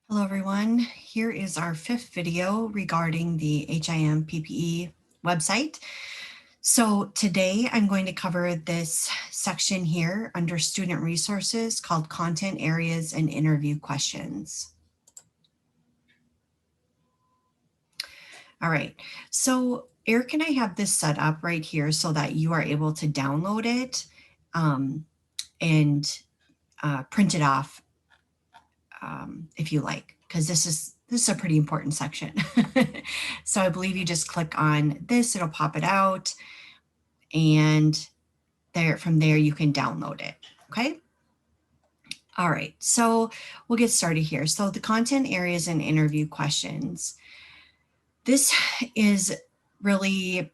Hello everyone, here is our fifth video regarding the HIM PPE website. So today I'm going to cover this section here under student resources called content areas and interview questions. All right, so Eric and I have this set up right here so that you are able to download it and print it off if you like, because this is a pretty important section. So I believe you just click on this, it'll pop it out, and from there you can download it, okay? All right, so we'll get started here. So the content areas and interview questions. This is really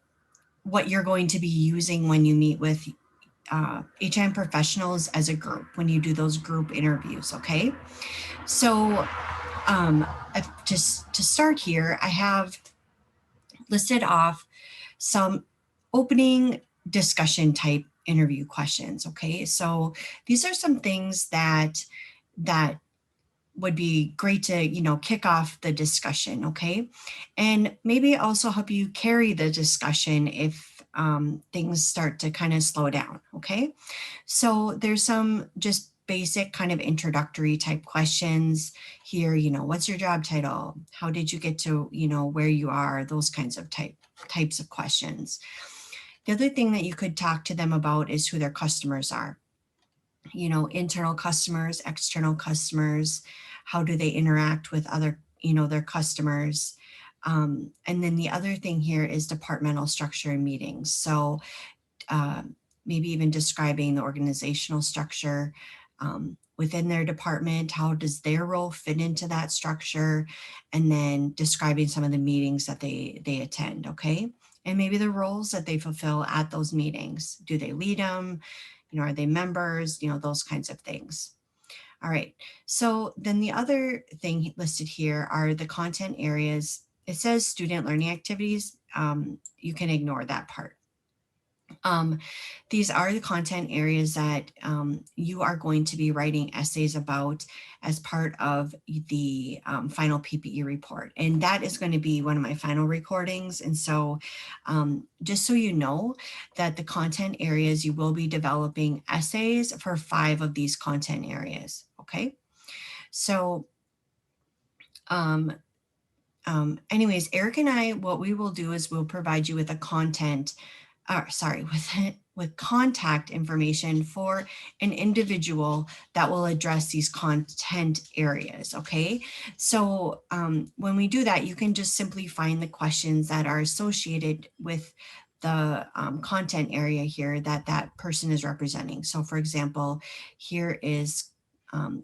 what you're going to be using when you meet with HIM professionals as a group, when you do those group interviews, okay? So just to start here, I have listed off some opening discussion type interview questions. Okay, so these are some things that would be great to kick off the discussion. Okay, and maybe also help you carry the discussion if things start to kind of slow down. Okay, so there's some just basic kind of introductory type questions here. What's your job title? How did you get to where you are? Those kinds of types of questions. The other thing that you could talk to them about is who their customers are. Internal customers, external customers, how do they interact with other, their customers. And then the other thing here is departmental structure and meetings. So maybe even describing the organizational structure within their department, how does their role fit into that structure, and then describing some of the meetings that they attend, okay? And maybe the roles that they fulfill at those meetings. Do they lead them? Are they members? Those kinds of things. All right, so then the other thing listed here are the content areas. It says student learning activities. You can ignore that part. These are the content areas that you are going to be writing essays about as part of the final PPE report. And that is going to be one of my final recordings. And so just so you know that the content areas, you will be developing essays for 5 of these content areas. Okay. So anyways, Eric and I, what we will do is we'll provide you with with contact information for an individual that will address these content areas, okay? So when we do that, you can just simply find the questions that are associated with the content area here that person is representing. So for example, here is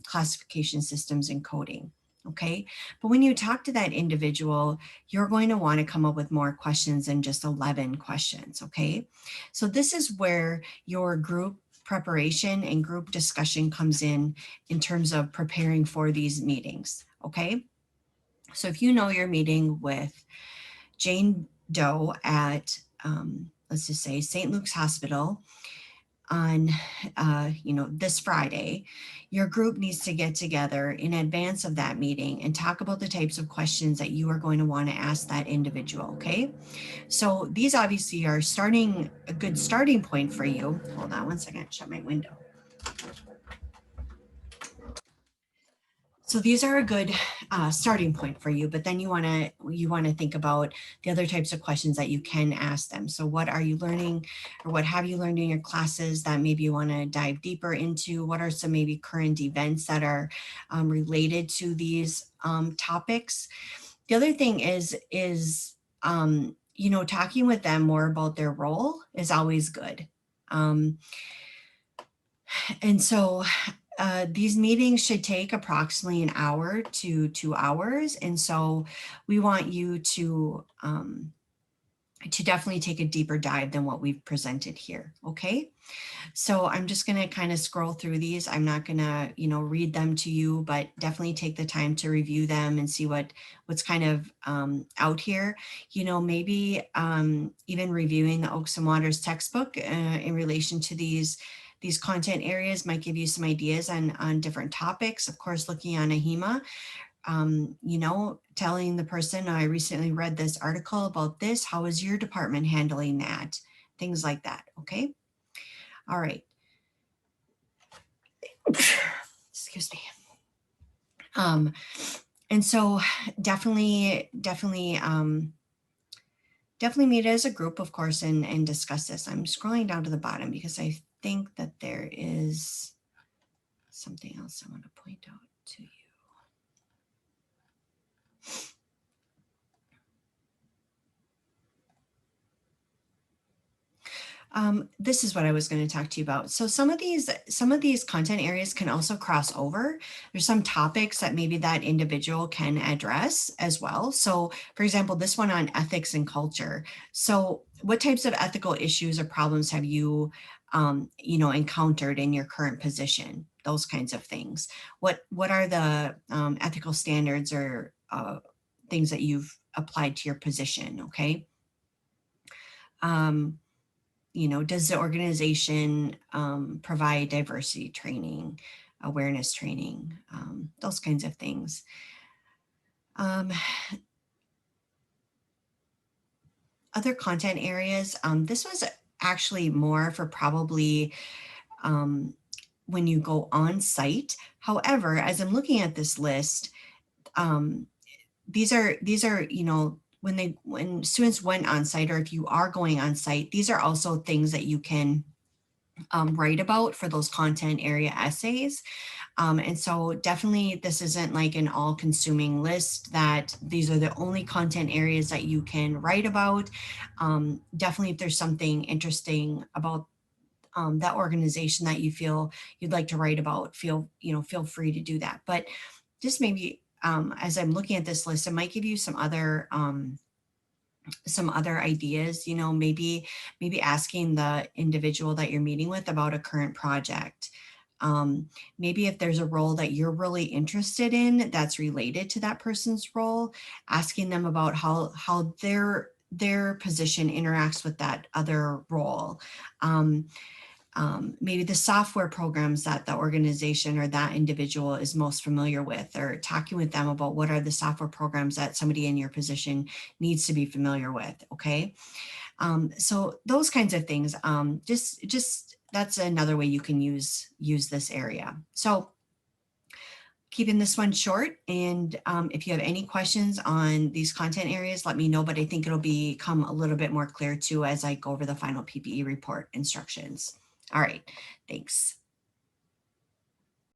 classification systems and coding. Okay, but when you talk to that individual, you're going to want to come up with more questions than just 11 questions. Okay, so this is where your group preparation and group discussion comes in terms of preparing for these meetings. Okay, so if you know you're meeting with Jane Doe at let's just say St. Luke's Hospital on this Friday, your group needs to get together in advance of that meeting and talk about the types of questions that you are going to want to ask that individual. Okay, so these obviously are a good starting point for you. Hold on one second, shut my window. So these are a good starting point for you, but then you want to think about the other types of questions that you can ask them. So what are you learning, or what have you learned in your classes that maybe you want to dive deeper into? What are some maybe current events that are related to these topics? The other thing is talking with them more about their role is always good. And so these meetings should take approximately an hour to 2 hours. And so we want you to definitely take a deeper dive than what we've presented here. Okay. So I'm just going to kind of scroll through these. I'm not going to, read them to you, but definitely take the time to review them and see what's kind of out here. Maybe even reviewing the Oaks and Waters textbook in relation to these content areas might give you some ideas on different topics. Of course, looking on AHIMA you know, telling the person, I recently read this article about this. How is your department handling that? Things like that. Okay. All right. Excuse me. Um, and so definitely meet as a group, of course, and discuss this. I'm scrolling down to the bottom because I think that there is something else I want to point out to you. This is what I was going to talk to you about. So some of these content areas can also cross over. There's some topics that maybe that individual can address as well. So for example, this one on ethics and culture. So what types of ethical issues or problems have you, you know, encountered in your current position? Those kinds of things. What are the ethical standards or things that you've applied to your position? Okay. You know, does the organization provide diversity training, awareness training, those kinds of things. Um, Other content areas, this was actually more for probably when you go on site. However, as I'm looking at this list, um, these are, you know, when students went on site, or if you are going on site, these are also things that you can write about for those content area essays. And so definitely this isn't like an all consuming list that these are the only content areas that you can write about. Definitely if there's something interesting about that organization that you feel you'd like to write about, feel free to do that. But just maybe as I'm looking at this list, it might give you some other ideas, you know, maybe asking the individual that you're meeting with about a current project. Maybe if there's a role that you're really interested in that's related to that person's role, asking them about how their position interacts with that other role. Maybe the software programs that the organization or that individual is most familiar with, or talking with them about what are the software programs that somebody in your position needs to be familiar with. Okay. So those kinds of things, just that's another way you can use this area. So keeping this one short, and if you have any questions on these content areas, let me know, but I think it'll become a little bit more clear too as I go over the final PPE report instructions. All right, thanks.